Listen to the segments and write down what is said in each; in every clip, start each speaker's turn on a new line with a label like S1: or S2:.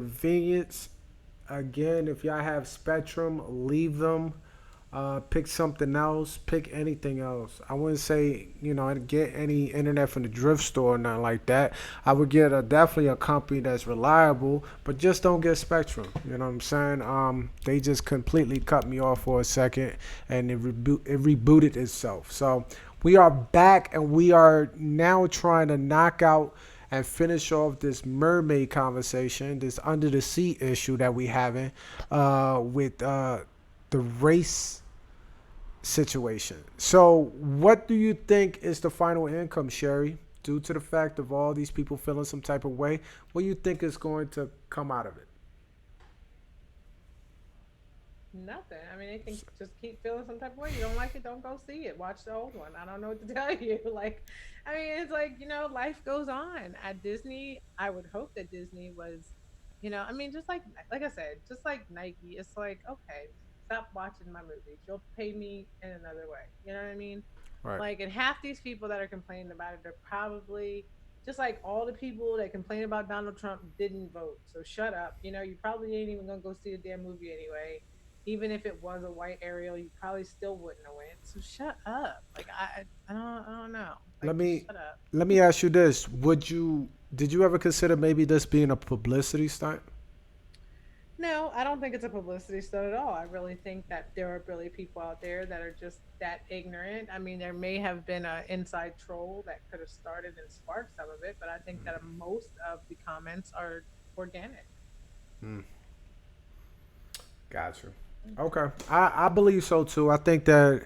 S1: convenience. Again, if y'all have Spectrum, leave them. Pick something else. Pick anything else. I wouldn't say get any internet from the thrift store or nothing like that. I would get definitely a company that's reliable, but just don't get Spectrum. You know what I'm saying? They just completely cut me off for a second, and it rebooted itself. So we are back, and we are now trying to knock out and finish off this mermaid conversation, this under the sea issue that we having with the race situation. So, what do you think is the final income, Sherry? Due to the fact of all these people feeling some type of way, what do you think is going to come out of it?
S2: Nothing. I mean, they can just keep feeling some type of way. You don't like it, don't go see it. Watch the old one. I don't know what to tell you. Like, I mean, it's like, life goes on. At Disney, I would hope that Disney was, I mean, just like I said, just like Nike, it's like, okay, stop watching my movies. You'll pay me in another way. You know what I mean?
S1: Right.
S2: Like, and half these people that are complaining about it are probably just like all the people that complain about Donald Trump didn't vote. So shut up. You probably ain't even gonna go see the damn movie anyway. Even if it was a white Ariel, you probably still wouldn't have went. So shut up. Like I don't know.
S1: Let
S2: Like just
S1: me
S2: shut up.
S1: let me ask you this: did you ever consider maybe this being a publicity stunt?
S2: No, I don't think it's a publicity stunt at all. I really think that there are really people out there that are just that ignorant. I mean, there may have been an inside troll that could have started and sparked some of it, but I think that most of the comments are organic.
S1: Hmm. Gotcha. Okay, I believe so too. I think that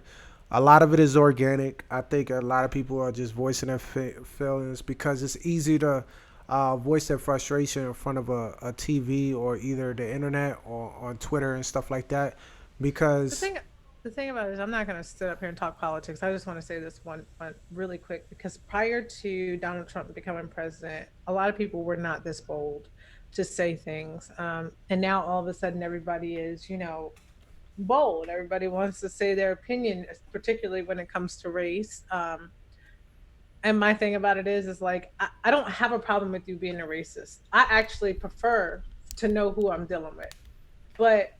S1: a lot of it is organic. I think a lot of people are just voicing their feelings because it's easy to voice their frustration in front of a TV or either the internet or on Twitter and stuff like that.
S2: The
S1: Because
S2: thing the thing about it is I'm not going to sit up here and talk politics. I just want to say this one really quick because prior to Donald Trump becoming president, a lot of people were not this bold to say things. And now all of a sudden everybody is, bold. Everybody wants to say their opinion, particularly when it comes to race. And my thing about it is like I don't have a problem with you being a racist. I actually prefer to know who I'm dealing with. But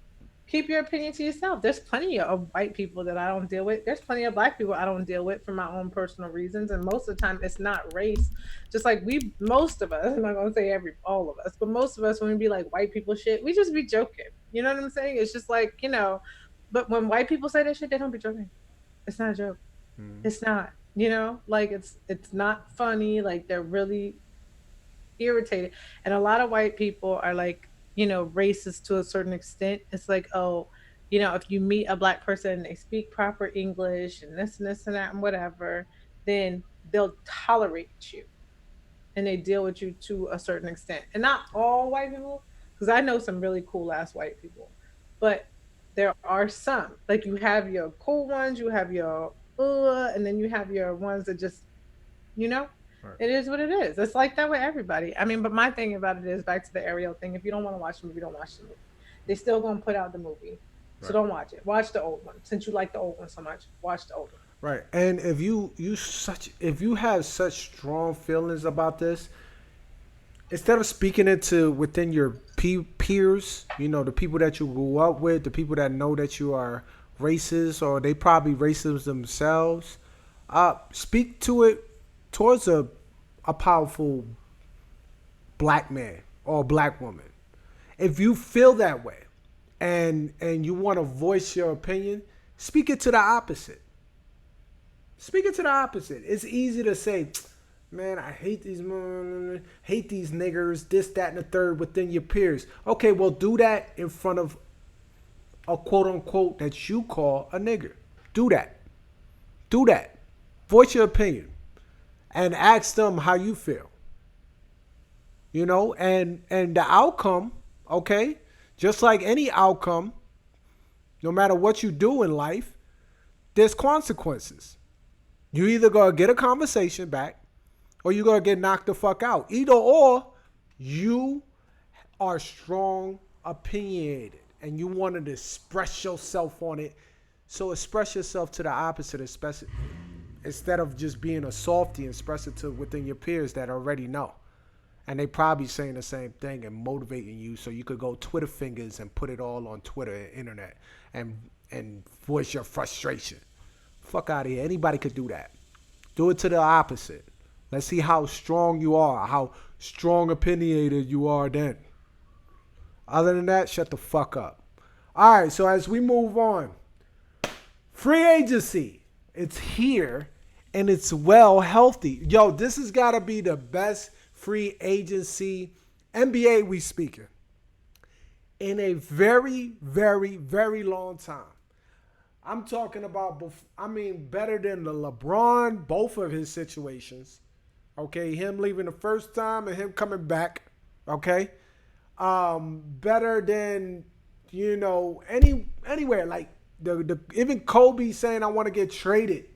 S2: keep your opinion to yourself. There's plenty of white people that I don't deal with. There's plenty of black people I don't deal with for my own personal reasons. And most of the time it's not race. Just like most of us, I'm not gonna say all of us, but most of us when we be like white people shit, we just be joking. You know what I'm saying? It's just like, but when white people say that shit, they don't be joking. It's not a joke. It's not. Like it's not funny. Like they're really irritated. And a lot of white people are like, racist to a certain extent. It's like, oh, if you meet a black person and they speak proper English and this and that and whatever, then they'll tolerate you and they deal with you to a certain extent. And not all white people, because I know some really cool ass white people, but there are some. Like you have your cool ones, you have your and then you have your ones that just you know,
S1: right,
S2: it is what it is. It's like that with everybody. I mean, but my thing about it is back to the Ariel thing. If you don't want to watch the movie, don't watch the movie. They still gonna put out the movie, so
S1: right,
S2: don't watch it. Watch the old one. Since you like the old one so much, watch the old one.
S1: right. And if you have such strong feelings about this, instead of speaking it to within your peers, the people that you grew up with, the people that know that you are racist or they probably racist themselves, speak to it towards a powerful black man or black woman. If you feel that way and you want to voice your opinion, speak it to the opposite. Speak it to the opposite. It's easy to say, man, I hate these niggers, this, that, and the third within your peers. Okay, well, do that in front of a quote unquote that you call a nigger. Do that. Do that. Voice your opinion and ask them how you feel. And the outcome, okay, just like any outcome, no matter what you do in life, there's consequences. You either gonna get a conversation back or you're gonna get knocked the fuck out. Either or, you are strong, opinionated, and you want to express yourself on it. So express yourself to the opposite, especially instead of just being a softy, express it to within your peers that already know. And they probably saying the same thing and motivating you so you could go Twitter fingers and put it all on Twitter and internet and voice your frustration. Fuck out of here. Anybody could do that. Do it to the opposite. Let's see how strong you are, how strong opinionated you are then. Other than that, shut the fuck up. All right, so as we move on, free agency. It's here and it's well healthy. Yo, this has got to be the best free agency, NBA we speaking, in a very, very, very long time. I'm talking about, better than the LeBron, both of his situations. Okay, him leaving the first time and him coming back. Okay, better than anywhere like the even Kobe saying I want to get traded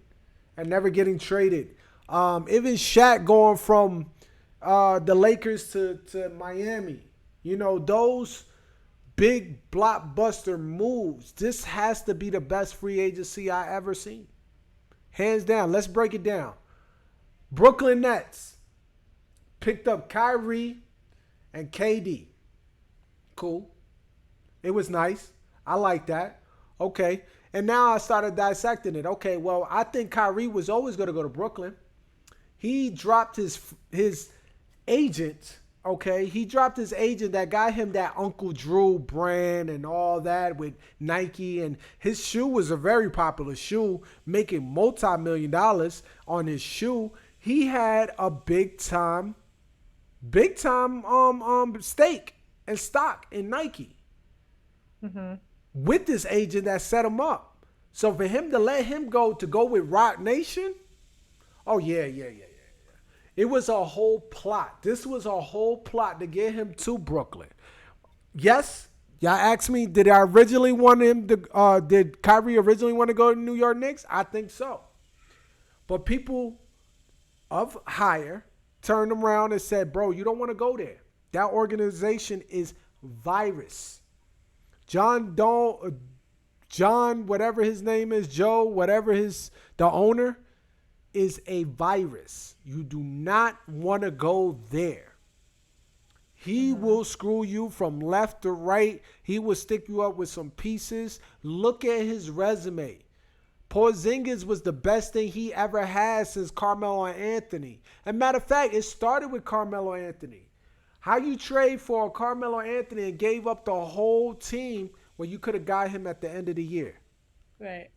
S1: and never getting traded. Even Shaq going from the Lakers to Miami. Those big blockbuster moves. This has to be the best free agency I ever seen. Hands down. Let's break it down. Brooklyn Nets picked up Kyrie and KD. Cool. It was nice. I like that. Okay. And now I started dissecting it. Okay, well, I think Kyrie was always going to go to Brooklyn. He dropped his agent, okay? He dropped his agent that got him that Uncle Drew brand and all that with Nike. And his shoe was a very popular shoe, making multi-million dollars on his shoe. He had a big time stake and stock in Nike. Mm-hmm. With this agent that set him up. So for him to let him go with Roc Nation, oh yeah. It was a whole plot. This was a whole plot to get him to Brooklyn. Yes, y'all asked me, did Kyrie originally want to go to New York Knicks? I think so. But people of higher turned around and said, bro, you don't want to go there. That organization is virus. John, whatever his name is, Joe, the owner, is a virus. You do not want to go there. He will screw you from left to right. He will stick you up with some pieces. Look at his resume. Porzingis was the best thing he ever had since Carmelo Anthony. And matter of fact, it started with Carmelo Anthony. How you trade for Carmelo Anthony and gave up the whole team when you could have got him at the end of the year?
S2: Right.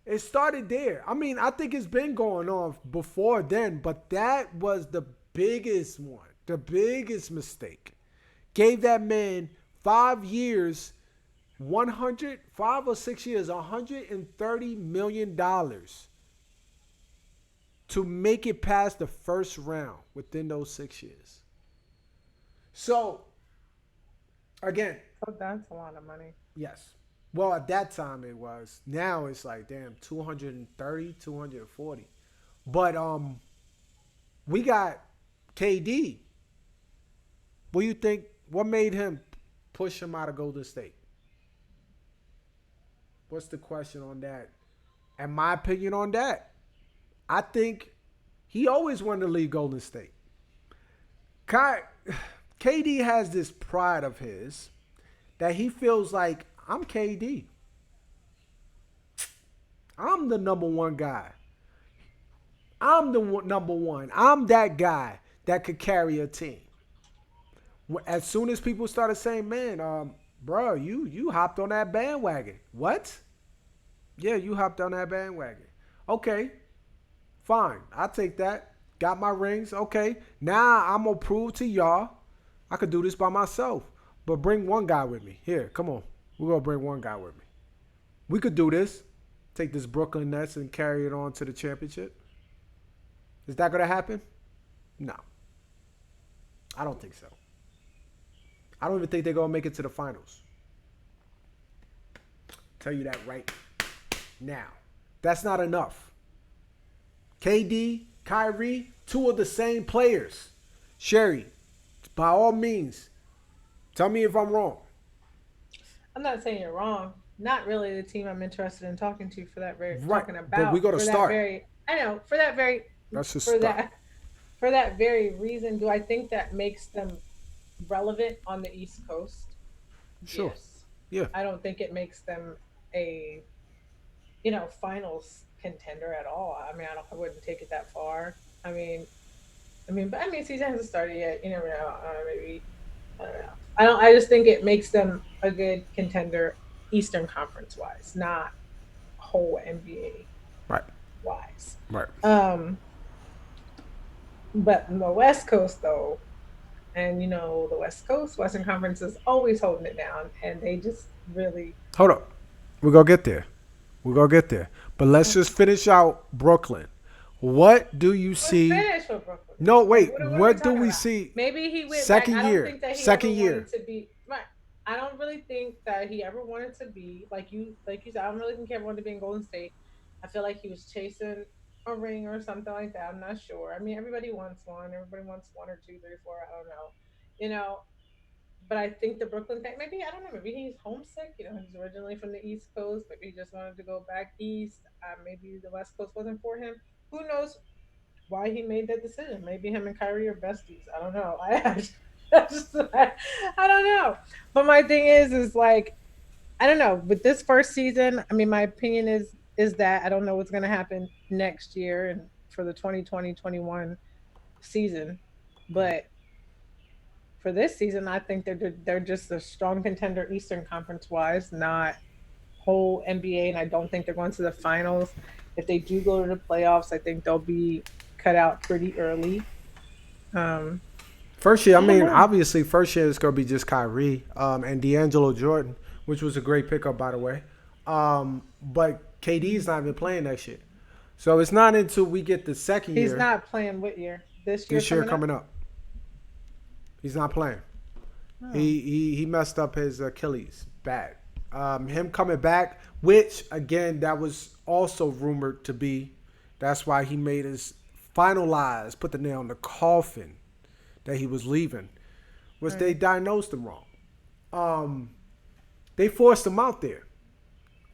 S1: It started there. I think it's been going on before then, but that was the biggest one, the biggest mistake. Gave that man 5 years, 5 or 6 years, $130 million to make it past the first round within those 6 years. So, again.
S2: Oh, that's a lot of money.
S1: Yes. Well, at that time it was. Now it's like, damn, 230, 240. But we got KD. What do you think? What made him push him out of Golden State? What's the question on that? And my opinion on that, I think he always wanted to leave Golden State. KD has this pride of his that he feels like, I'm KD. I'm the number one guy. I'm the number one. I'm that guy that could carry a team. As soon as people started saying, man, bro, you hopped on that bandwagon. What? Yeah, you hopped on that bandwagon. Okay, fine. I'll take that. Got my rings. Okay, now I'm going to prove to y'all I could do this by myself. But bring one guy with me. Here, come on. We're going to bring one guy with me. We could do this. Take this Brooklyn Nets and carry it on to the championship. Is that going to happen? No. I don't think so. I don't even think they're going to make it to the finals. Tell you that right now. That's not enough. KD, Kyrie, two of the same players. Sherry, by all means, tell me if I'm wrong.
S2: I'm not saying you're wrong. Not really the team I'm interested in talking to for that very
S1: right.
S2: talking about.
S1: But we got to start.
S2: I know for that very.
S1: That's just
S2: for
S1: start.
S2: that for that very reason, do I think that makes them relevant on the East Coast?
S1: Sure.
S2: Yes.
S1: Yeah.
S2: I don't think it makes them a finals contender at all. I mean, I wouldn't take it that far. But season hasn't started yet. You never know. Maybe I don't know. I don't. I just think it makes them a good contender, Eastern Conference wise, not whole NBA
S1: Right.
S2: wise.
S1: Right.
S2: Um, but in the West Coast though, and the West Coast, Western Conference is always holding it down, and they just really
S1: Hold up. We're gonna get there. We're gonna get there. But let's just finish out Brooklyn. What do you
S2: we're
S1: see?
S2: finished with Brooklyn.
S1: No,
S2: Like,
S1: wait.
S2: what are we
S1: What do
S2: talking
S1: we
S2: about?
S1: see?
S2: Maybe he went back.
S1: Second
S2: I don't
S1: year.
S2: think that he ever
S1: Second year.
S2: wanted to be right. I don't really think that he ever wanted to be like you said. I don't really think he ever wanted to be in Golden State. I feel like he was chasing a ring or something like that. I'm not sure. I mean, everybody wants one. Everybody wants one or two, three, four. I don't know. You know, but I think the Brooklyn thing, maybe I don't know, maybe he's homesick. He's originally from the East Coast. Maybe he just wanted to go back east. Maybe the West Coast wasn't for him. Who knows why he made that decision? Maybe him and Kyrie are besties. I don't know. I don't know. But my thing is like I don't know. With this first season, I mean, my opinion is that I don't know what's going to happen next year and for the 2020-21 season, but for this season, I think they're just a strong contender Eastern Conference wise, not whole NBA. And I don't think they're going to the finals. If they do go to the playoffs, I think they'll be cut out pretty early. Um,
S1: First year, I
S2: I don't
S1: mean,
S2: know.
S1: obviously, first year is going to be just Kyrie and D'Angelo Jordan, which was a great pickup, by the way. But KD's not even playing next year. So it's not until we get the second
S2: He's
S1: year,
S2: not playing what year? This year
S1: this year
S2: coming up?
S1: coming up, he's not playing.
S2: Oh,
S1: He messed up his Achilles bad. Him coming back, which again that was also rumored to be. That's why he made his finalize, put the nail in the coffin that he was leaving. Was they
S2: right.
S1: diagnosed him wrong? Um, they forced him out there.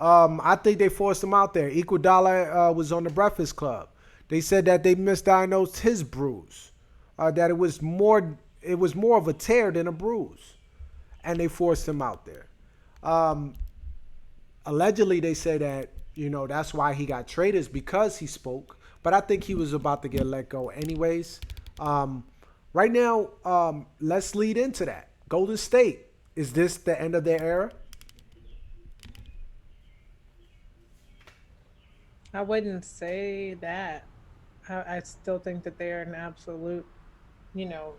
S1: I think they forced him out there. Iguodala was on the Breakfast Club. They said that they misdiagnosed his bruise. That it was more of a tear than a bruise, and they forced him out there. Um, Allegedly, they say that that's why he got traded is because he spoke. But I think he was about to get let go anyways. Um, right now, let's lead into that. Golden State, is this the end of their era?
S2: I wouldn't say that. I still think that they are an absolute, you know,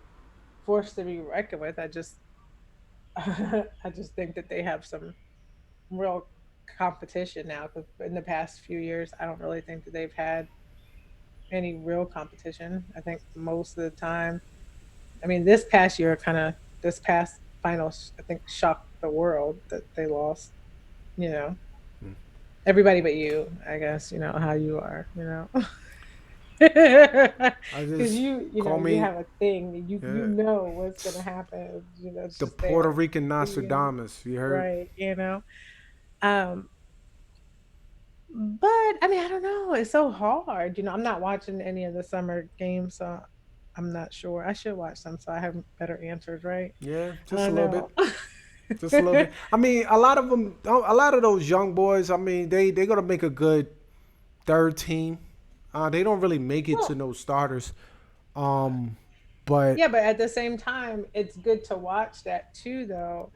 S2: force to be reckoned with. I just think that they have some real competition now. Because in the past few years, I don't really think that they've had any real competition. I think most of the time, I mean, this past finals, I think shocked the world that they lost. You know, everybody but you, I guess. You know how you are.
S1: I
S2: Because
S1: just call
S2: you
S1: me
S2: have a thing. You
S1: yeah,
S2: know what's gonna happen. It's
S1: the
S2: just
S1: Puerto
S2: there.
S1: Rican
S2: You know,
S1: Nostradamus. You heard?
S2: right? Um, but I mean, I don't know. It's so hard. I'm not watching any of the summer games, so I'm not sure. I should watch some, so I have better answers, right?
S1: Yeah,
S2: I
S1: just a
S2: don't
S1: little bit.
S2: know.
S1: Just a little bit. I mean, a lot of them, a lot of those young boys. I mean, they gonna make a good third team. They don't really make it to
S2: Well,
S1: no starters. Um, but
S2: yeah, but at the same time, it's good to watch that too, though,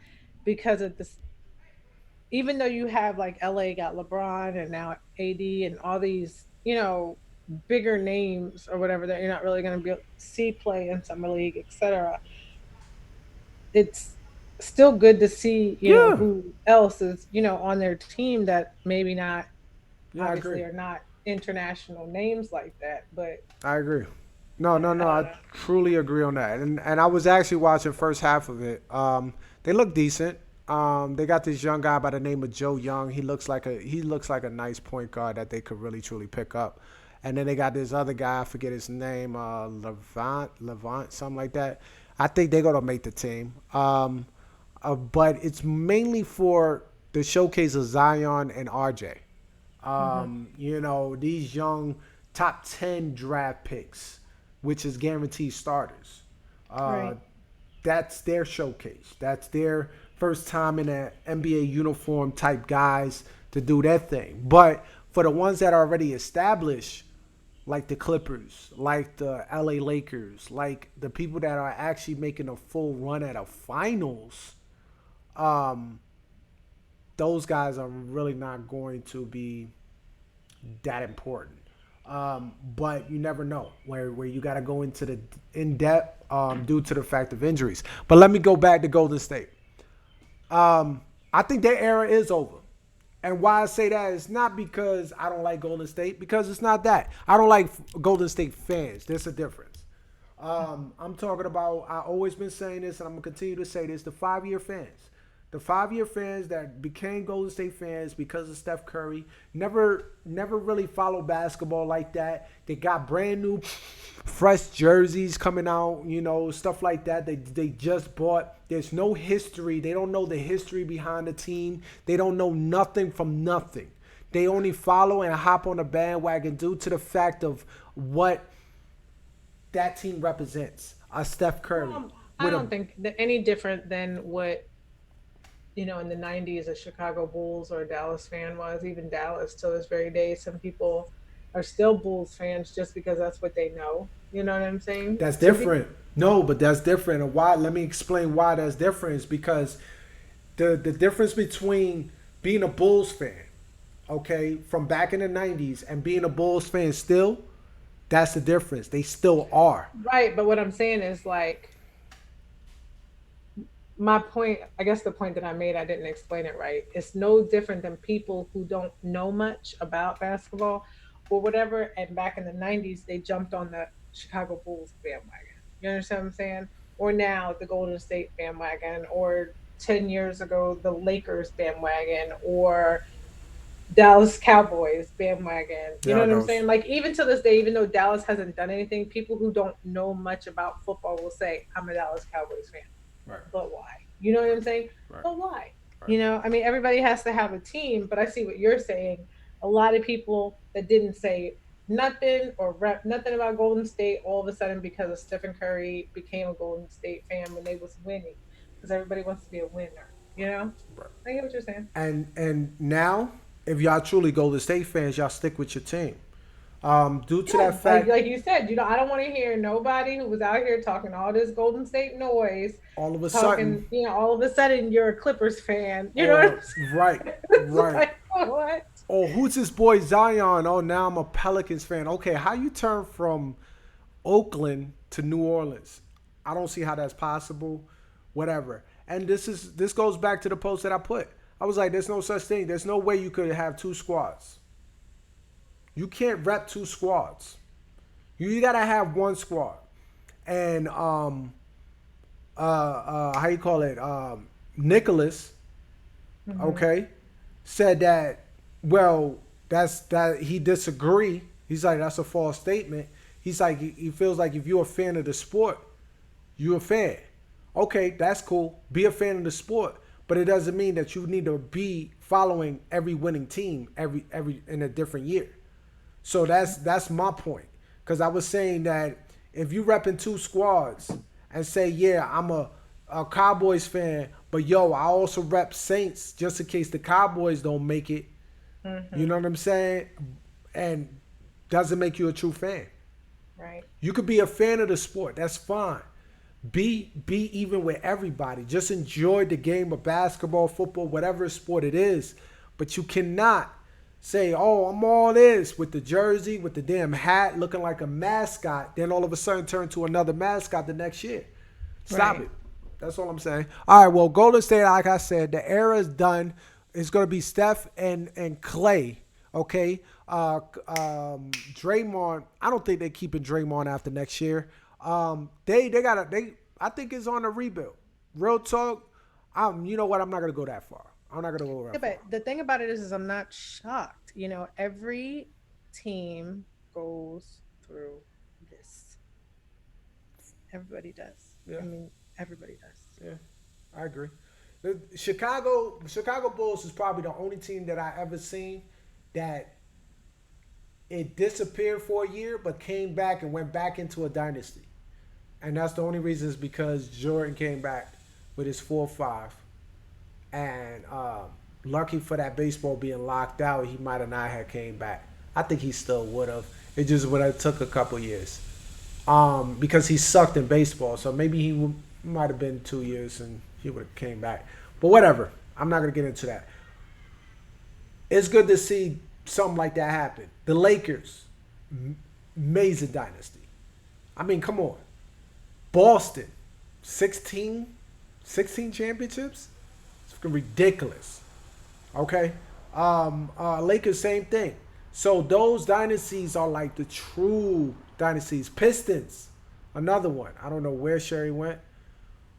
S2: because of this. Even though you have like LA got LeBron and now AD and all these, bigger names or whatever that you're not really going to be able to see play in summer league, etc. It's still good to see,
S1: yeah,
S2: who else is, on their team that maybe not
S1: yeah, I agree.
S2: obviously are not international names like that, but
S1: I agree. No, no,
S2: I
S1: no.
S2: don't
S1: I
S2: know.
S1: truly agree on that. And I was actually watching first half of it. They look decent. They got this young guy by the name of Joe Young. He looks like a nice point guard that they could really truly pick up. And then they got this other guy. I forget his name. Levant, something like that. I think they're gonna make the team. But it's mainly for the showcase of Zion and RJ.
S2: Hmm.
S1: These young top 10 draft picks which is guaranteed starters. Uh,
S2: Right.
S1: that's their showcase. That's their first time in an NBA uniform type guys to do that thing. But for the ones that are already established, like the Clippers, like the LA Lakers, like the people that are actually making a full run at a finals, um, those guys are really not going to be that important. But you never know where you got to go into the in depth due to the fact of injuries. But let me go back to Golden State. I think their era is over. And why I say that is not because I don't like Golden State, because it's not that. I don't like Golden State fans. There's a difference. I'm talking about, I've always been saying this, and I'm going to continue to say this, the 5-year fans. The 5-year fans that became Golden State fans because of Steph Curry never really followed basketball like that. They got brand new, fresh jerseys coming out, stuff like that. They just bought. There's no history. They don't know the history behind the team. They don't know nothing from nothing. They only follow and hop on the bandwagon due to the fact of what that team represents. A Steph Curry.
S2: I don't think that any different than what in the 90s, a Chicago Bulls or a Dallas fan was. Even Dallas, till this very day, some people are still Bulls fans just because that's what they know. You know what I'm saying?
S1: That's different. No, but that's different. And why? Let me explain why that's different. Is because the difference between being a Bulls fan, okay, from back in the 90s and being a Bulls fan still, that's the difference. They still are.
S2: Right, but what I'm saying is like my point, I guess the point that I made, I didn't explain it right. It's no different than people who don't know much about basketball or whatever. And back in the 90s, they jumped on the Chicago Bulls bandwagon. You understand what I'm saying? Or now the Golden State bandwagon, or 10 years ago, the Lakers bandwagon, or Dallas Cowboys bandwagon. You know
S1: Yeah,
S2: what I'm
S1: those.
S2: saying? Like, even to this day, even though Dallas hasn't done anything, people who don't know much about football will say, I'm a Dallas Cowboys fan.
S1: Right.
S2: But why? You know what I'm saying?
S1: Right.
S2: But why?
S1: Right.
S2: I mean, everybody has to have a team, but I see what you're saying. A lot of people that didn't say nothing or rep nothing about Golden State, all of a sudden, because of Stephen Curry, became a Golden State fan when they was winning, because everybody wants to be a winner.
S1: Right.
S2: I get what you're saying.
S1: And now, if y'all truly Golden State fans, y'all stick with your team. Due to
S2: Yeah,
S1: that fact,
S2: like you said, I don't want to hear nobody who was out here talking all this Golden State noise,
S1: all of a
S2: talking,
S1: sudden,
S2: all of a sudden you're a Clippers fan. You know what
S1: or
S2: I'm saying?
S1: right,
S2: It's
S1: right.
S2: like, what?
S1: Oh, who's this boy Zion? Oh, now I'm a Pelicans fan. Okay, how you turn from Oakland to New Orleans? I don't see how that's possible. Whatever. And this goes back to the post that I put. I was like, there's no such thing. There's no way you could have two squads. You can't rep two squads. You gotta have one squad. And how you call it? Nicholas,
S2: Hmm.
S1: okay, said that. Well, that he disagree. He's like, that's a false statement. He's like, he feels like if you're a fan of the sport, you're a fan. Okay, that's cool. Be a fan of the sport, but it doesn't mean that you need to be following every winning team every in a different year. So that's my point. Because I was saying that if you repping two squads and say, yeah, I'm a Cowboys fan, but yo, I also rep Saints just in case the Cowboys don't make it. You
S2: Hmm.
S1: know what I'm saying? And doesn't make you a true fan.
S2: Right.
S1: You could be a fan of the sport. That's fine. Be even with everybody. Just enjoy the game of basketball, football, whatever sport it is. But you cannot say, "Oh, I'm all this," with the jersey, with the damn hat, looking like a mascot. Then all of a sudden turn to another mascot the next year. Stop
S2: Right.
S1: it. That's all I'm saying. All right. Well, Golden State, like I said, the era is done. It's gonna be Steph and Clay. Okay. Draymond. I don't think they're keeping Draymond after next year. They gotta they. I think it's on a rebuild. Real talk. You know what? I'm not gonna go that far. I'm not gonna go
S2: Yeah,
S1: that far.
S2: but the thing about it is I'm not shocked. Every team goes through this. Everybody does.
S1: Yeah.
S2: I mean, everybody does.
S1: Yeah. I agree. The Chicago Bulls is probably the only team that I ever seen that it disappeared for a year, but came back and went back into a dynasty. And that's the only reason is because Jordan came back with his 4-5. And lucky for that baseball being locked out, he might have not had came back. I think he still would have. It just would have took a couple years. Because he sucked in baseball. So maybe he might have been 2 years and he would have came back. But whatever. I'm not going to get into that. It's good to see something like that happen. The Lakers, amazing dynasty. I mean, come on. Boston, 16 championships? It's fucking ridiculous. Okay? Lakers, same thing. So those dynasties are like the true dynasties. Pistons, another one. I don't know where Sherry went.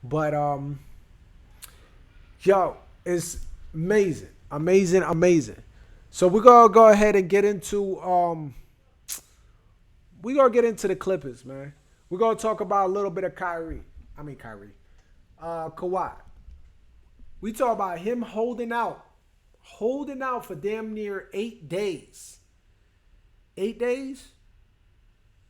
S1: But, yo, it's amazing. Amazing. So we're going to go ahead and get into, the Clippers, man. We're going to talk about a little bit of Kawhi. We talk about him holding out for damn near 8 days. 8 days?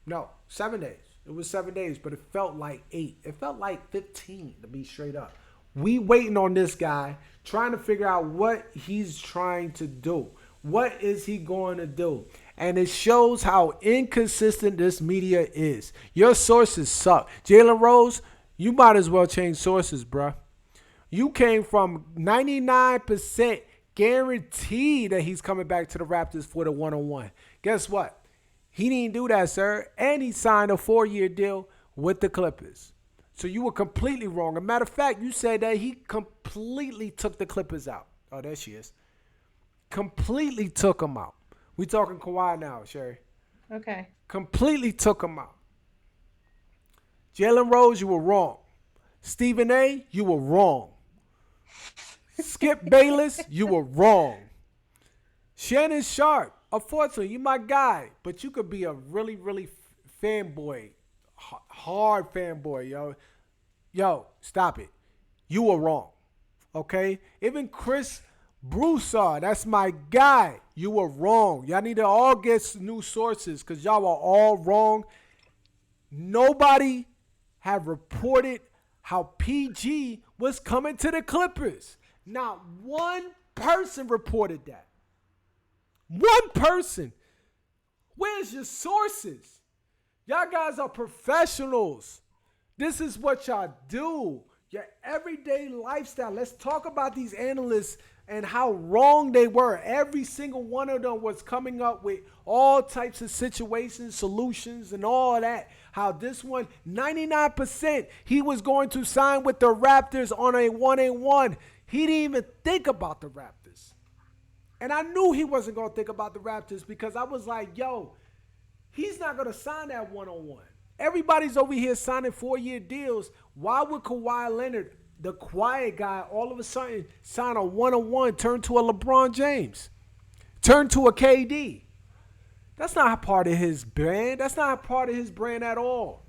S1: No, 7 days. It was 7 days, but it felt like 8. It felt like 15, to be straight up. We waiting on this guy, trying to figure out what he's trying to do. What is he going to do? And it shows how inconsistent this media is. Your sources suck. Jalen Rose, you might as well change sources, bruh. You came from 99% guaranteed that he's coming back to the Raptors for the one-on-one. Guess what? He didn't do that, sir. And he signed a 4-year deal with the Clippers. So you were completely wrong. As a matter of fact, you said that he completely took the Clippers out. Oh, there she is. Completely took them out. We talking Kawhi now, Sherry.
S2: Okay.
S1: Completely took them out. Jalen Rose, you were wrong. Stephen A., you were wrong. Skip Bayless, you were wrong. Shannon Sharp, unfortunately, you my guy, but you could be a really, really fanboy, hard fanboy, yo. Yo, stop it. You were wrong, okay? Even Chris Broussard, that's my guy. You were wrong. Y'all need to all get new sources because y'all were all wrong. Nobody have reported how PG was coming to the Clippers. Not one person reported that. One person. Where's your sources? Y'all guys are professionals. This is what y'all do. Your everyday lifestyle. Let's talk about these analysts and how wrong they were. Every single one of them was coming up with all types of situations, solutions, and all that. How this one, 99%, he was going to sign with the Raptors on a 1-on-1. He didn't even think about the Raptors. And I knew he wasn't going to think about the Raptors because I was like, yo, he's not going to sign that 1-on-1. Everybody's over here signing 4-year deals. Why would Kawhi Leonard, the quiet guy, all of a sudden sign a 1-on-1, turn to a LeBron James, turn to a KD? That's not a part of his brand. That's not a part of his brand at all.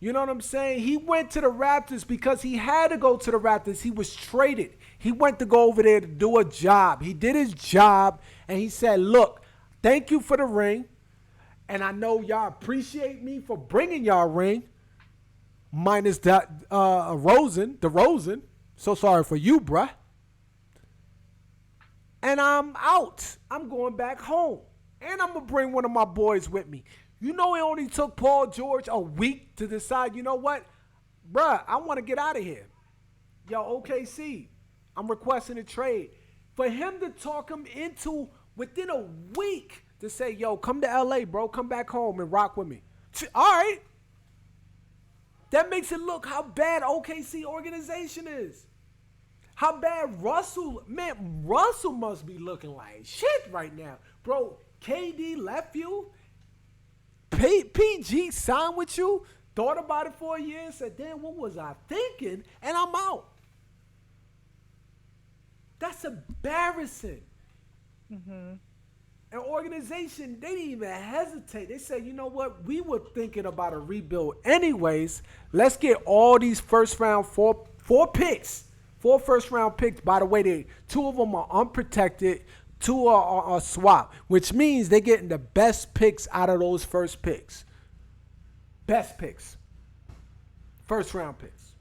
S1: You know what I'm saying? He went to the Raptors because he had to go to the Raptors. He was traded. He went to go over there to do a job. He did his job, and he said, look, thank you for the ring. And I know y'all appreciate me for bringing y'all a ring. Minus that DeRozan. So sorry for you, bruh. And I'm out. I'm going back home. And I'm going to bring one of my boys with me. You know it only took Paul George a week to decide, you know what? Bruh, I want to get out of here. Yo, OKC, I'm requesting a trade. For him to talk him into within a week to say, yo, come to LA, bro. Come back home and rock with me. All right. That makes it look how bad OKC organization is. How bad Russell must be looking like shit right now. Bro, KD left you. PG signed with you. Thought about it for a year and said, damn, what was I thinking? And I'm out. That's embarrassing. Mm-hmm. An organization, they didn't even hesitate. They said, you know what? We were thinking about a rebuild anyways. Let's get all these first round, four picks. 4 first round picks. By the way, 2 of them are unprotected. Two are swap, which means they're getting the best picks out of those first picks. Best picks. First round picks.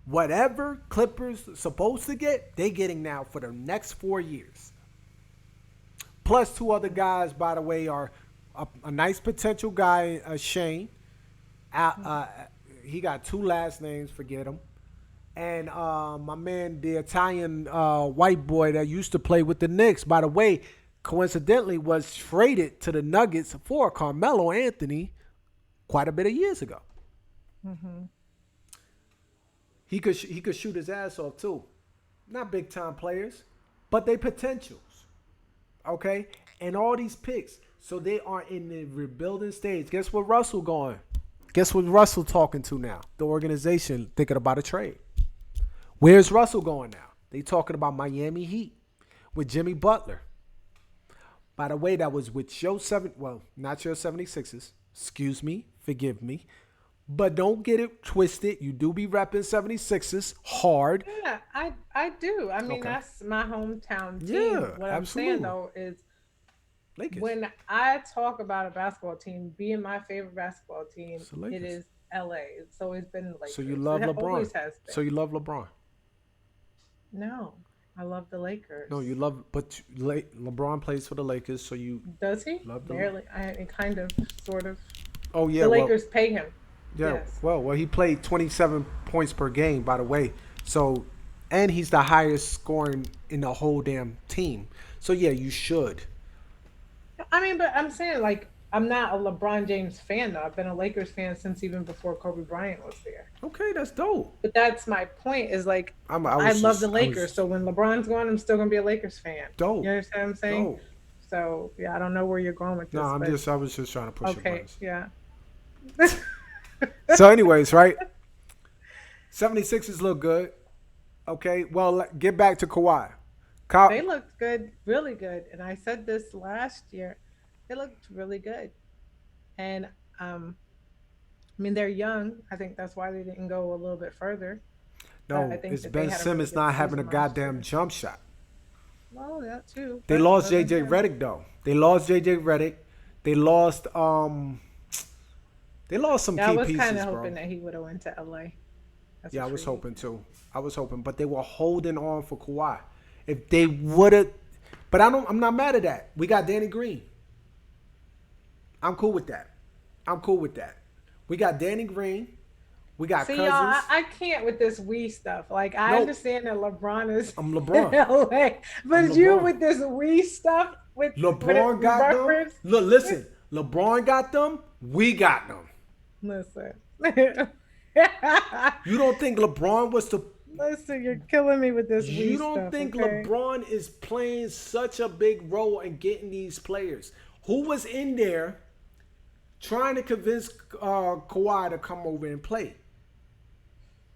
S1: Whatever Clippers supposed to get, they getting now for the next 4 years. Plus two other guys, by the way, are a nice potential guy, Shane. He got two last names, forget him. And my man, the Italian white boy that used to play with the Knicks, by the way, coincidentally was traded to the Nuggets for Carmelo Anthony quite a bit of years ago. Mm-hmm. He could shoot his ass off too. Not big time players, but they potentials. Okay? And all these picks. So they are in the rebuilding stage. Guess what Russell going? Guess what Russell talking to now? The organization thinking about a trade. Where's Russell going now? They talking about Miami Heat with Jimmy Butler. By the way, that was with not your 76ers. Excuse me. Forgive me. But don't get it twisted. You do be repping 76ers hard.
S2: Yeah, I do. I mean, that's my hometown team.
S1: Yeah,
S2: what I'm
S1: absolutely.
S2: saying, though, is
S1: Lakers.
S2: when I talk about a basketball team being my favorite basketball team,
S1: Lakers.
S2: it is LA. It's always been Lakers.
S1: So you love
S2: It
S1: LeBron.
S2: always has been.
S1: So you love LeBron.
S2: No, I love the Lakers.
S1: No, you love, but LeBron plays for the Lakers, so you
S2: Does he?
S1: love them.
S2: Barely. Kind of, sort of.
S1: Oh yeah,
S2: The Lakers pay him.
S1: Yeah,
S2: Yes.
S1: well, he played 27 points per game, by the way. So, and he's the highest scoring in the whole damn team. So yeah, you should.
S2: I mean, but I'm saying, like, I'm not a LeBron James fan, though. I've been a Lakers fan since even before Kobe Bryant was there.
S1: Okay, that's dope.
S2: But that's my point, is like, I
S1: was
S2: love
S1: just-
S2: the
S1: I
S2: Lakers.
S1: was-
S2: So when LeBron's gone, I'm still going to be a Lakers fan.
S1: Dope.
S2: You understand what I'm saying?
S1: Dope.
S2: So, yeah, I don't know where you're going with this.
S1: No, I
S2: but-
S1: was just trying to push your
S2: Okay,
S1: buttons.
S2: yeah.
S1: So, anyways, right? 76ers look good. Okay, well, get back to Kawhi.
S2: They looked good, really good. And I said this last year. They looked really good. And, I mean, they're young. I think that's why they didn't go a little bit further.
S1: No,
S2: I think
S1: it's
S2: that they
S1: Ben
S2: had a
S1: Simmons
S2: really good
S1: not having a
S2: season last
S1: goddamn
S2: year.
S1: jump shot.
S2: Well, that too.
S1: They
S2: But
S1: lost
S2: other
S1: JJ
S2: than-
S1: Redick though. They lost JJ Redick. They lost They lost some
S2: Yeah, I
S1: key
S2: was
S1: pieces,
S2: kind of
S1: bro.
S2: hoping that he would have went to LA. as
S1: Yeah,
S2: a
S1: I was
S2: free
S1: hoping too. I was hoping, but they were holding on for Kawhi. If they would have, but I'm not mad at that. We got Danny Green. I'm cool with that. We got Danny Green. We got
S2: See,
S1: Cousins.
S2: y'all, I can't with this we stuff. Like, I
S1: Nope.
S2: understand that LeBron is
S1: I'm LeBron.
S2: in LA, but
S1: I'm
S2: you
S1: LeBron.
S2: with this we stuff with
S1: LeBron
S2: with
S1: got
S2: reference-
S1: them. Look, listen. LeBron got them. We got them.
S2: Listen,
S1: You don't think LeBron was the
S2: listen, you're killing me with this.
S1: You
S2: we
S1: don't
S2: stuff,
S1: think
S2: okay?
S1: LeBron is playing such a big role in getting these players? Who was in there trying to convince Kawhi to come over and play?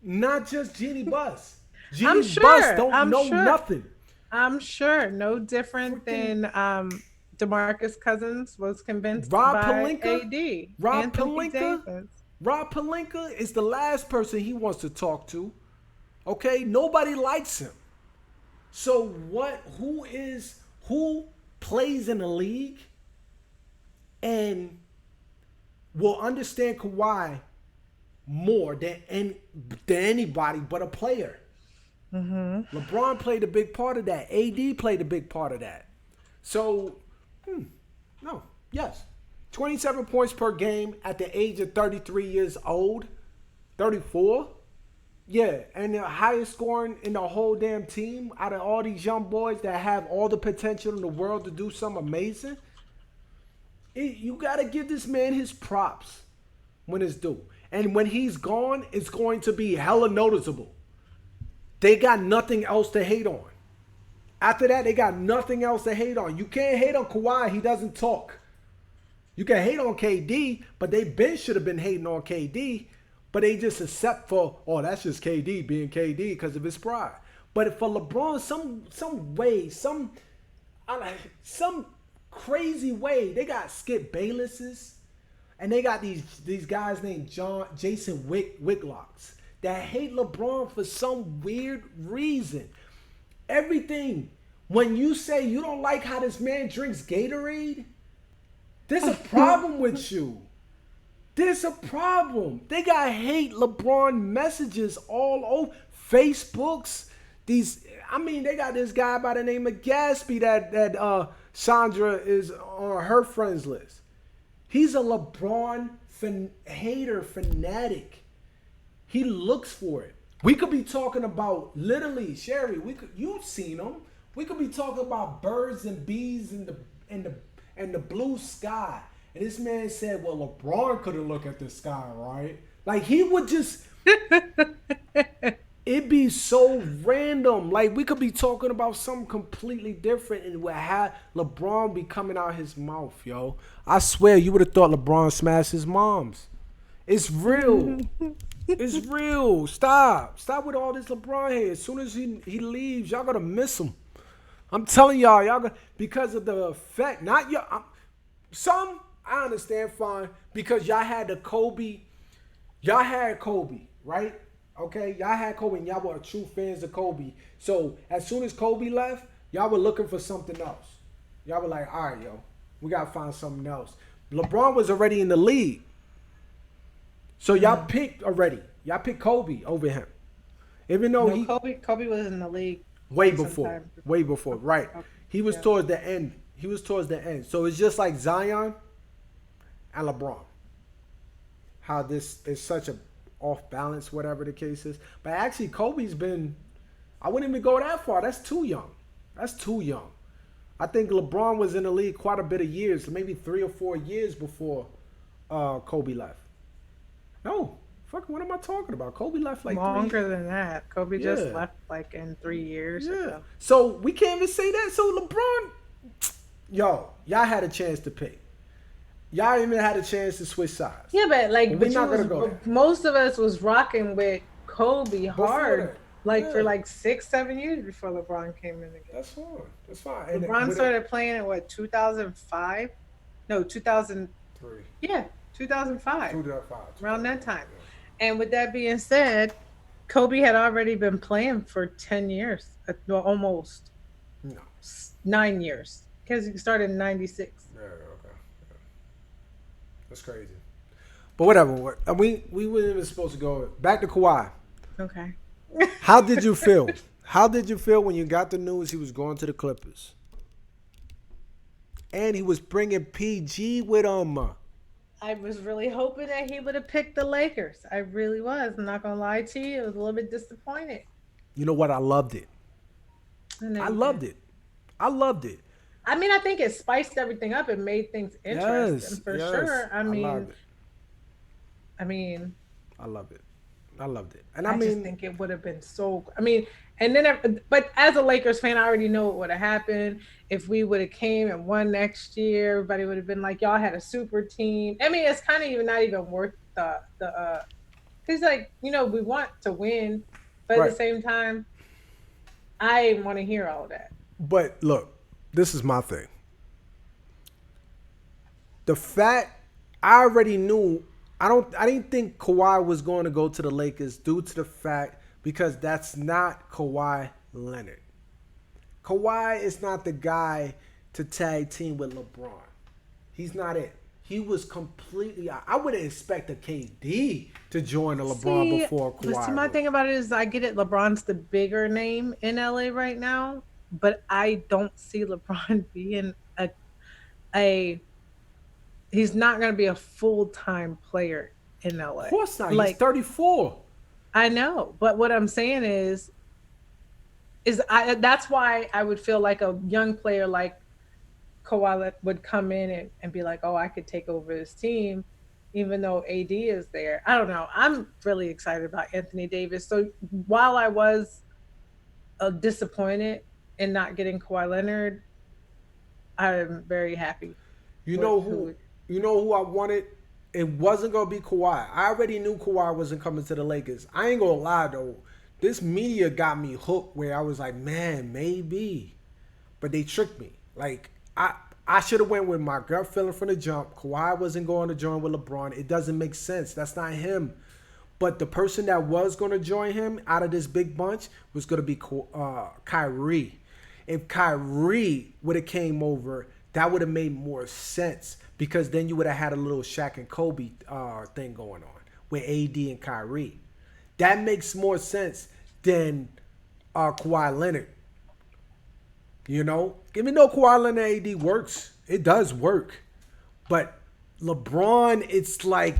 S1: Not just Jeannie Buss. Jeannie
S2: sure,
S1: Buss don't
S2: I'm
S1: know
S2: sure.
S1: nothing.
S2: I'm sure no different than DeMarcus Cousins was convinced
S1: Rob
S2: by
S1: Pelinka?
S2: AD.
S1: Rob
S2: Anthony
S1: Pelinka?
S2: Davis.
S1: Rob Pelinka is the last person he wants to talk to. Okay? Nobody likes him. So who plays in the league and will understand Kawhi more than anybody but a player? Mm-hmm. LeBron played a big part of that. AD played a big part of that. So, yes. 27 points per game at the age of 33 years old. 34. Yeah, and the highest scoring in the whole damn team out of all these young boys that have all the potential in the world to do something amazing. You got to give this man his props when it's due. And when he's gone, it's going to be hella noticeable. They got nothing else to hate on. After that, they got nothing else to hate on. You can't hate on Kawhi. He doesn't talk. You can hate on KD, but they should have been hating on KD. But they just accept that's just KD being KD because of his pride. But for LeBron, some way, some crazy way, they got Skip Baylesses, and they got these guys named Jason Wicklocks that hate LeBron for some weird reason. Everything When you say you don't like how this man drinks Gatorade, there's a problem with you. There's a problem. They got hate LeBron messages all over Facebooks. They got this guy by the name of Gatsby that Sandra is on her friends list. He's a LeBron hater fanatic. He looks for it. We could be talking about literally, Sherry. You've seen him. We could be talking about birds and bees and the blue sky. And this man said, "Well, LeBron couldn't look at the sky, right?" Like he would just. It'd be so random. Like we could be talking about something completely different, and would have LeBron be coming out his mouth, yo. I swear, you would have thought LeBron smashed his mom's. It's real. It's real. Stop with all this LeBron here. As soon as he leaves, y'all gonna miss him. I'm telling y'all gonna, because of the effect. Not y'all. Some I understand fine because y'all had the Kobe. Y'all had Kobe, right? Okay, y'all had Kobe and y'all were true fans of Kobe. So as soon as Kobe left, y'all were looking for something else. Y'all were like, all right, yo, we gotta find something else. LeBron was already in the league. So y'all picked already. Y'all picked Kobe over him. Even though
S2: Kobe was in the league
S1: way before. Right. He was towards the end. So it's just like Zion and LeBron. How this is such a off balance, whatever the case is. But actually, Kobe's been, I wouldn't even go that far. That's too young. I think LeBron was in the league quite a bit of years, maybe 3 or 4 years before Kobe left. No, what am I talking about? Kobe left like
S2: longer than that. Kobe just left like in 3 years.
S1: Yeah. So we can't even say that. So LeBron, y'all had a chance to pick. Y'all even had a chance to switch sides.
S2: Yeah, but like, most of us was rocking with Kobe hard, for like 6-7 years before LeBron came in again.
S1: That's fine.
S2: LeBron started playing in what, 2005? No, 2003. Yeah, 2005. Around that time. Yeah. And with that being said, Kobe had already been playing for 10 years, almost. No. 9 years, because he started in 96.
S1: Yeah. That's crazy. But whatever. We weren't even supposed to go. Back to Kawhi.
S2: Okay.
S1: How did you feel? How did you feel when you got the news he was going to the Clippers? And he was bringing PG with him.
S2: I was really hoping that he would have picked the Lakers. I really was. I'm not going to lie to you. I was a little bit disappointed.
S1: You know what? I loved it. I loved it. I
S2: mean, I think it spiced everything up and made things interesting for sure. I
S1: loved it. And
S2: I just think it would have been so. But as a Lakers fan, I already know what would have happened if we would have came and won next year. Everybody would have been like, "Y'all had a super team." I mean, it's kind of not even worth the because we want to win, but at the same time, I didn't want to hear all that.
S1: But look. This is my thing. The fact I already knew, I didn't think Kawhi was going to go to the Lakers due to the fact because that's not Kawhi Leonard. Kawhi is not the guy to tag team with LeBron. He's not it. He was completely. I wouldn't expect a KD to join the LeBron before Kawhi.
S2: My thing about it is, I get it. LeBron's the bigger name in LA right now. But I don't see LeBron being he's not going to be a full-time player in LA.
S1: Of course not. He's 34.
S2: I know. But what I'm saying is that's why I would feel like a young player like Kawhi would come in and be like, oh, I could take over this team, even though AD is there. I don't know. I'm really excited about Anthony Davis. So while I was disappointed in not getting Kawhi Leonard, I'm very happy.
S1: You know who I wanted? It wasn't gonna be Kawhi. I already knew Kawhi wasn't coming to the Lakers. I ain't gonna lie though. This media got me hooked where I was like, man, maybe. But they tricked me. Like I should have went with my gut feeling from the jump. Kawhi wasn't going to join with LeBron. It doesn't make sense. That's not him. But the person that was going to join him out of this big bunch was going to be Kyrie. If Kyrie would have came over, that would have made more sense because then you would have had a little Shaq and Kobe thing going on with AD and Kyrie. That makes more sense than Kawhi Leonard. You know, even though Kawhi Leonard AD works, it does work. But LeBron, it's like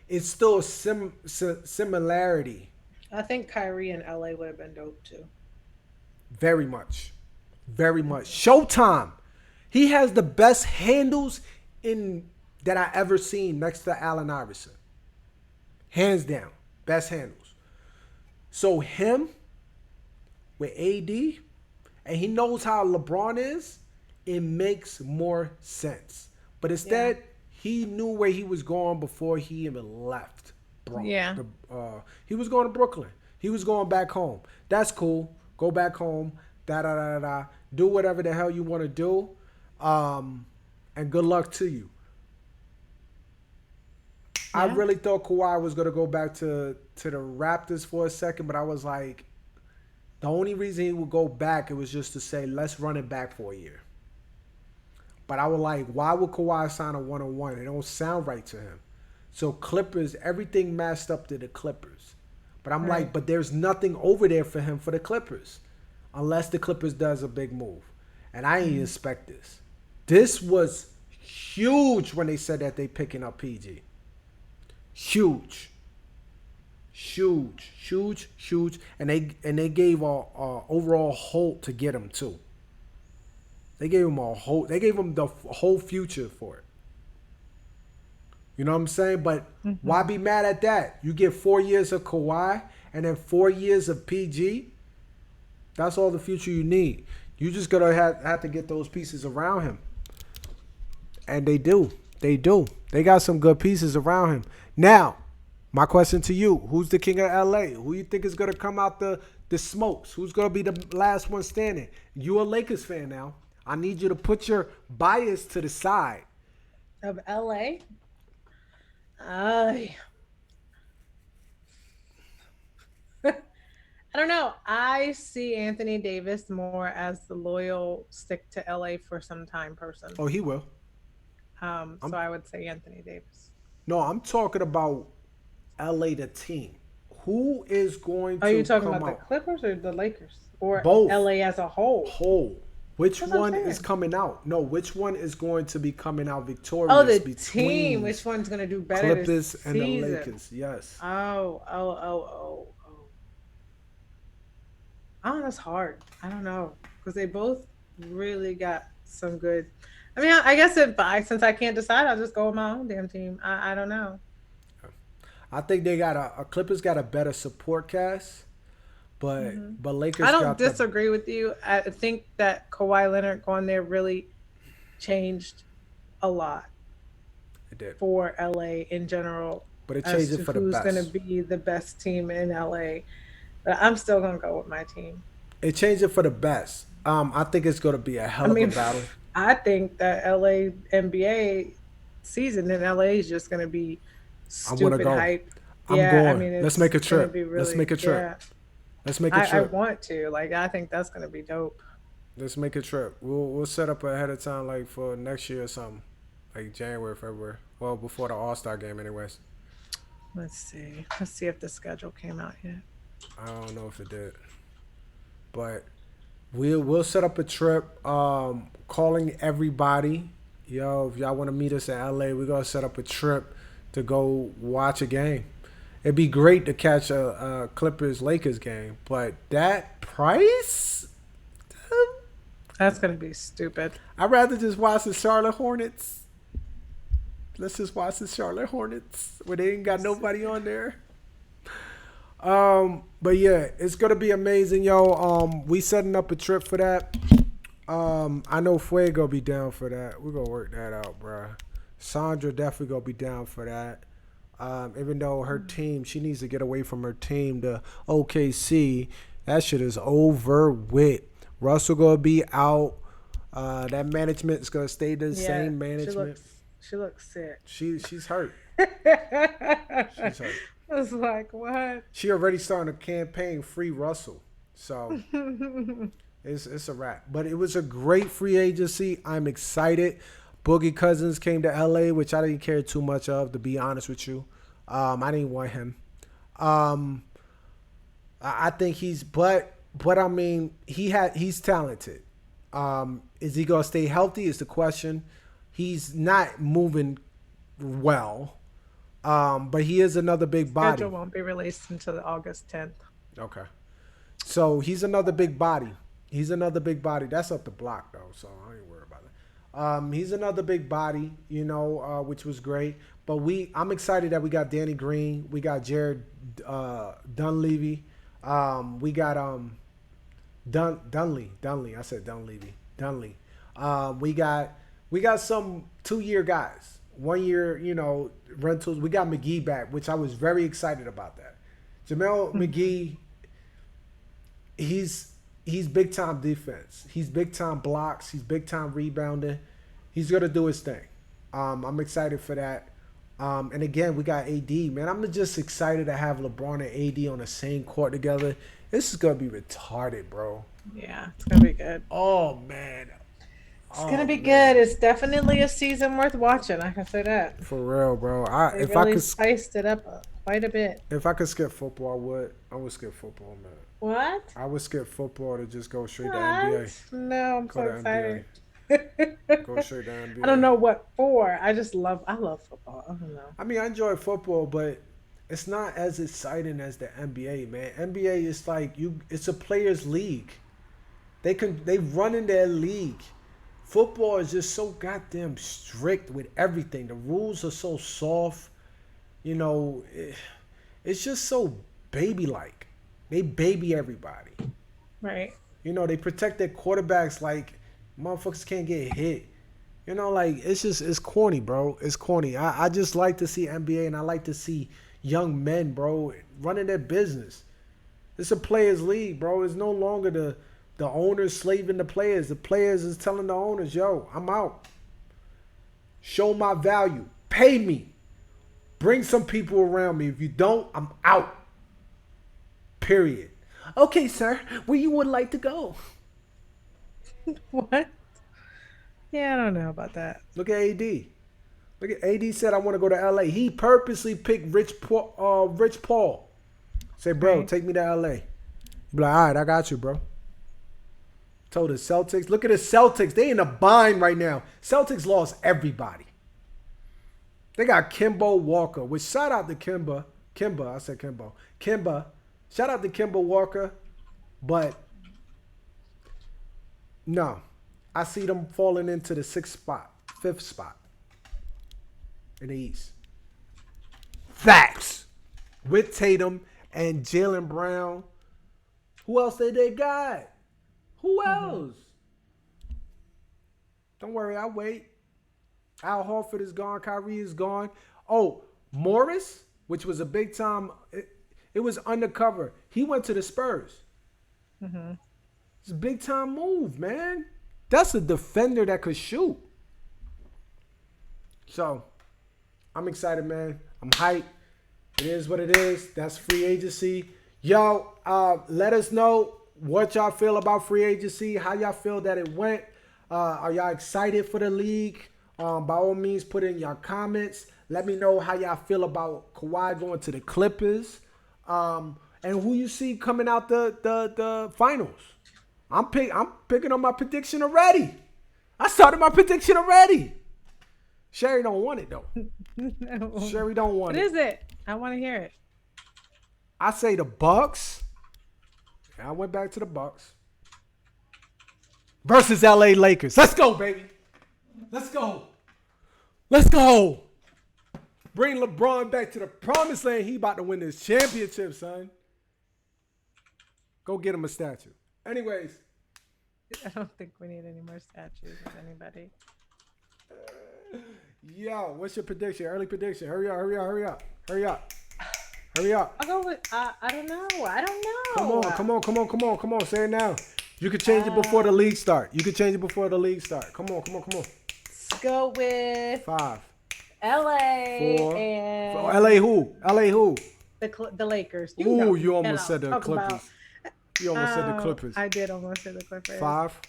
S1: it's still a similarity.
S2: I think Kyrie in LA would have been dope too.
S1: Very much. Very much. Showtime. He has the best handles in that I ever seen next to Allen Iverson. Hands down. Best handles. So him with AD, and he knows how LeBron is, it makes more sense. But instead, he knew where he was going before he even left.
S2: Yeah.
S1: He was going to Brooklyn. He was going back home. That's cool. Go back home. Do whatever the hell you want to do. And good luck to you. Yeah. I really thought Kawhi was going to go back to the Raptors for a second, but I was like, the only reason he would go back, it was just to say, let's run it back for a year. But I was like, why would Kawhi sign a one-on-one? It don't sound right to him. So Clippers, everything matched up to the Clippers. But I'm like, but there's nothing over there for him for the Clippers. Unless the Clippers does a big move. And I ain't expect this. This was huge when they said that they picking up PG. Huge. And they gave a overall hold to get him too. They gave him the whole future for it. You know what I'm saying? But why be mad at that? You get 4 years of Kawhi and then 4 years of PG. That's all the future you need. You just gotta have to get those pieces around him. And they do. They got some good pieces around him. Now, my question to you, who's the king of LA? Who you think is gonna come out the smokes? Who's gonna be the last one standing? You a Lakers fan now. I need you to put your bias to the side.
S2: Of LA? I don't know. I see Anthony Davis more as the loyal stick to LA for some time person.
S1: Oh, he will.
S2: So I would say Anthony Davis.
S1: No, I'm talking about LA the team. Who is going to
S2: Are you talking
S1: come
S2: about
S1: out?
S2: the Clippers or the Lakers? Or
S1: both?
S2: LA as a whole?
S1: Which one is coming out? No, which one is going to be coming out victorious?
S2: Oh, the team. Which one's going to do better
S1: Clippers
S2: this
S1: and
S2: season?
S1: the Lakers, yes.
S2: Oh, that's hard. I don't know. Because they both really got some good... I mean, I guess since I can't decide, I'll just go with my own damn team. I don't know.
S1: I think they got Clippers got a better support cast. But Lakers.
S2: I don't disagree with you. I think that Kawhi Leonard going there really changed a lot.
S1: It did
S2: for LA in general.
S1: But it changed it for the best.
S2: Who's going to be the best team in LA? But I'm still going to go with my team.
S1: It changed it for the best. I think it's going to be a hell of a battle.
S2: I think that LA NBA season in LA is just going to be stupid hype.
S1: I'm going. I mean, let's make a trip. Let's make a trip.
S2: Yeah.
S1: Let's make a trip.
S2: I want to. I think that's going to be dope.
S1: Let's make a trip. We'll set up ahead of time, like for next year or something, like January, February. Well, before the All-Star game, anyways.
S2: Let's see. Let's see if the schedule came out yet.
S1: I don't know if it did, but we'll set up a trip. Calling everybody, yo, if y'all want to meet us in LA, we're gonna set up a trip to go watch a game. It'd be great to catch a Clippers-Lakers game, but that price?
S2: That's going to be stupid.
S1: I'd rather just watch the Charlotte Hornets. Let's just watch the Charlotte Hornets where they ain't got nobody on there. But yeah, it's going to be amazing, yo. We setting up a trip for that. I know Fuego be down for that. We're going to work that out, bro. Sandra definitely going to be down for that. Even though her team, she needs to get away from her team to OKC. That shit is over with. Russell gonna be out. That management is gonna stay the same management.
S2: She looks sick.
S1: She's hurt. She's hurt.
S2: I was like, what?
S1: She already starting a campaign free Russell. So It's a wrap. But it was a great free agency. I'm excited. Boogie Cousins came to LA, which I didn't care too much of, to be honest with you. I didn't want him. I think but I mean, he's talented. Is he gonna stay healthy? Is the question. He's not moving well, but he is another big body.
S2: Schedule won't be released until August 10th.
S1: Okay, so he's another big body. That's up the block though, so I ain't worried about it. He's another big body, which was great. But I'm excited that we got Danny Green, we got Jared Dunleavy, we got Dunley. I said Dunleavy. Dunley. We got some 2-year guys, 1 year, rentals. We got McGee back, which I was very excited about that. Jamel McGee, he's big time defense. He's big time blocks. He's big time rebounding. He's gonna do his thing. I'm excited for that. And again, we got AD, man. I'm just excited to have LeBron and AD on the same court together. This is gonna be retarded, bro.
S2: Yeah, it's gonna be good.
S1: Oh man.
S2: It's gonna be good. It's definitely a season worth watching. I can say that.
S1: For real, bro.
S2: They really spiced it up quite a bit.
S1: If I could skip football, I would skip football, man.
S2: What?
S1: I would skip football to just go straight to NBA.
S2: No, I'm so excited.
S1: Go straight to NBA.
S2: I don't know what for. I love football. I don't know.
S1: I mean, I enjoy football, but it's not as exciting as the NBA, man. NBA is like it's a players' league. They run in their league. Football is just so goddamn strict with everything. The rules are so soft. It's just so baby-like. They baby everybody.
S2: Right.
S1: They protect their quarterbacks like motherfuckers can't get hit. It's corny, bro. It's corny. I just like to see NBA, and I like to see young men, bro, running their business. It's a players' league, bro. It's no longer the owners slaving the players. The players is telling the owners, yo, I'm out. Show my value. Pay me. Bring some people around me. If you don't, I'm out. Period. Okay, sir. Where you would like to go?
S2: What? Yeah, I don't know about that.
S1: Look at AD. Look at AD said, I want to go to LA. He purposely picked Rich Paul. Say, bro, Take me to LA. He be like, all right, I got you, bro. Told the Celtics. Look at the Celtics. They in a bind right now. Celtics lost everybody. They got Kemba Walker, which shout out to Kemba. I said Kimbo. Kemba. Shout out to Kemba Walker. But no. I see them falling into the 5th spot in the East. Facts. With Tatum and Jaylen Brown. Who else they got? Who else? Don't worry, I'll wait. Al Horford is gone. Kyrie is gone. Oh, Morris, which was a big time. It was undercover. He went to the Spurs.
S2: Mm-hmm.
S1: It's a big time move, man. That's a defender that could shoot. So, I'm excited, man. I'm hyped. It is what it is. That's free agency. Yo, let us know what y'all feel about free agency, how y'all feel that it went. Are y'all excited for the league? By all means, put in your comments. Let me know how y'all feel about Kawhi going to the Clippers. And who you see coming out the finals. I'm picking on my prediction already. I started my prediction already. Sherry don't want it, though.
S2: No.
S1: Sherry don't want it.
S2: What is it? I want to hear it.
S1: I say the Bucks. I went back to the Bucks. Versus LA Lakers. Let's go, baby. Let's go. Let's go. Bring LeBron back to the promised land. He about to win this championship, son. Go get him a statue. Anyways.
S2: I don't think we need any more statues of anybody.
S1: Yo, what's your prediction? Early prediction. Hurry up.
S2: I'll go with, I don't know.
S1: Come on. Say it now. You can change it before the league start. Come on.
S2: Let's go with
S1: 5.
S2: LA
S1: 4.
S2: and
S1: LA who?
S2: The Lakers.
S1: Ooh, you almost said the Clippers. You almost said the Clippers.
S2: I did almost say the Clippers.
S1: 5,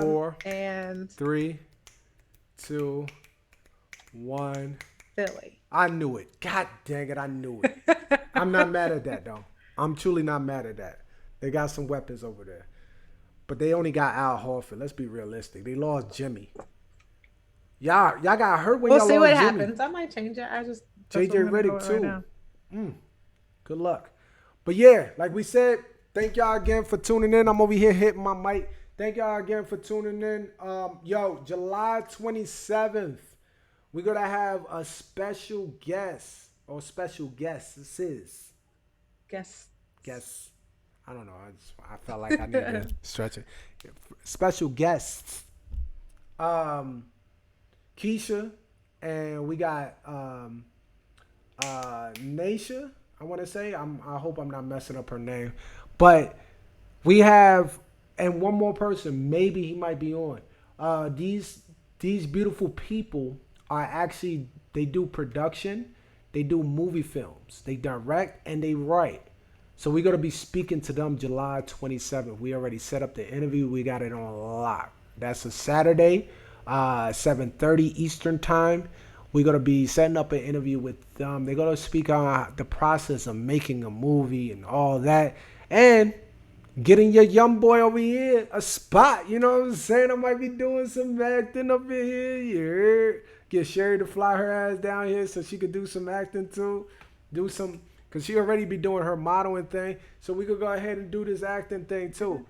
S1: 4,
S2: and
S1: 3, 2, 1.
S2: Philly.
S1: I knew it. God dang it, I knew it. I'm not mad at that though. I'm truly not mad at that. They got some weapons over there. But they only got Al Horford. Let's be realistic. They lost Jimmy. Y'all got hurt when
S2: We'll
S1: y'all
S2: see
S1: lost
S2: what
S1: Jimmy.
S2: happens. I might change it. I just
S1: JJ Redick too. Good luck. But yeah, like we said, thank y'all again for tuning in. I'm over here hitting my mic. Thank y'all again for tuning in. July 27th, we're gonna have a special guest or special guest. This is guest. I don't know. I felt like I need to stretch it. Special guests. Keisha, and we got Naisha. I want to say. I hope I'm not messing up her name, but we have and one more person. Maybe he might be on. These beautiful people are actually they do production, they do movie films, they direct and they write. So we're gonna be speaking to them July 27th. We already set up the interview. We got it on lock. That's a Saturday. 7:30 Eastern time. We're gonna be setting up an interview with them. They're gonna speak on the process of making a movie and all that, and getting your young boy over here a spot. You know what I'm saying? I might be doing some acting up in here. Yeah. Get Sherry to fly her ass down here so she could do some acting too. Cause she already be doing her modeling thing. So we could go ahead and do this acting thing too.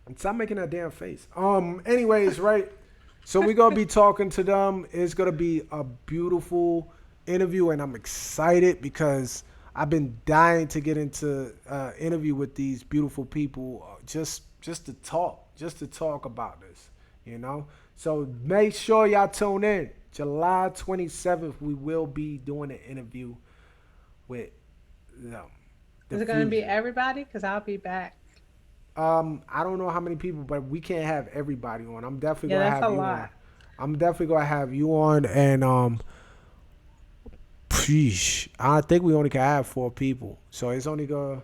S1: And stop making that damn face. Anyways, right. So we're going to be talking to them. It's going to be a beautiful interview, and I'm excited because I've been dying to get into interview with these beautiful people just to talk about this, you know? So make sure y'all tune in. July 27th, we will be doing an interview with them.
S2: Is it going to be everybody? Because I'll be back.
S1: I don't know how many people, but we can't have everybody on. I'm definitely gonna have you
S2: lot.
S1: on. I'm definitely gonna have you on, and I think we only can have 4 people, so it's only gonna,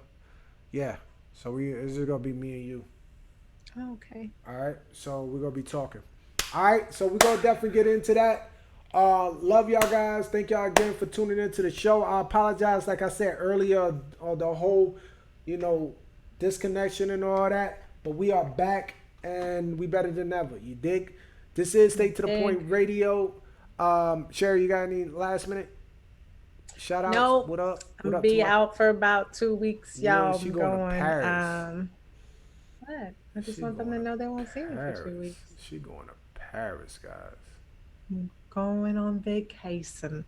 S1: yeah. So it's just gonna be me and you.
S2: Okay.
S1: All right. So we're gonna be talking. All right. So we're gonna definitely get into that. Love y'all guys. Thank y'all again for tuning into the show. I apologize, like I said earlier, on the whole, disconnection and all that, but we are back and we better than ever. You dig? This is Stay to the Point Radio. Sherry, you got any last minute shout outs?
S2: Nope.
S1: What up?
S2: I'm gonna be out for about 2 weeks, y'all.
S1: She going to Paris.
S2: What? I just want them to know they won't see me for 2 weeks.
S1: She going to Paris, guys.
S2: I'm going on vacation.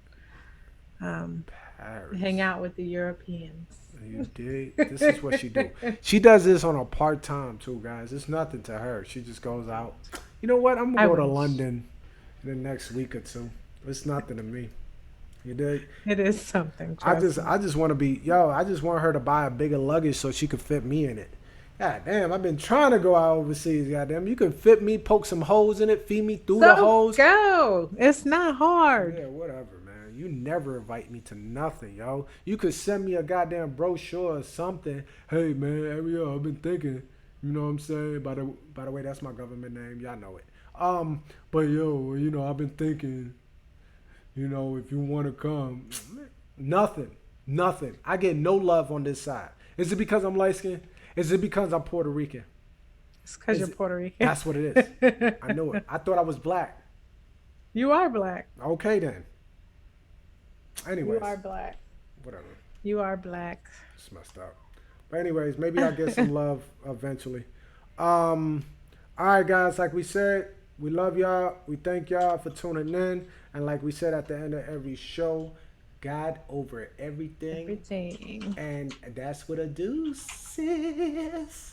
S1: Paris.
S2: Hang out with the Europeans.
S1: You dig? This is what she do. She does this on a part-time too, guys. It's nothing to her. She just goes out. You know what? I'm gonna go to London in the next week or 2. It's nothing to me. You dig?
S2: It is something.
S1: I just want to be I just want her to buy a bigger luggage so she could fit me in it. God damn, I've been trying to go out overseas. Goddamn, you can fit me, poke some holes in it, feed me through the holes.
S2: Go. It's not hard.
S1: Yeah, whatever. You never invite me to nothing, yo. You could send me a goddamn brochure or something. Hey, man, every year I've been thinking, you know what I'm saying? By the way, that's my government name. Y'all know it. But yo, I've been thinking, if you want to come. Nothing. I get no love on this side. Is it because I'm light skinned? Is it because I'm Puerto Rican?
S2: It's because you're Puerto Rican.
S1: That's what it is. I knew it. I thought I was black.
S2: You are black.
S1: Okay, then. Anyways,
S2: you are black.
S1: Whatever.
S2: You are black.
S1: It's messed up. But anyways, maybe I'll get some love eventually. All right, guys. Like we said, we love y'all. We thank y'all for tuning in. And like we said at the end of every show, God over everything.
S2: Everything.
S1: And that's what a deuce is.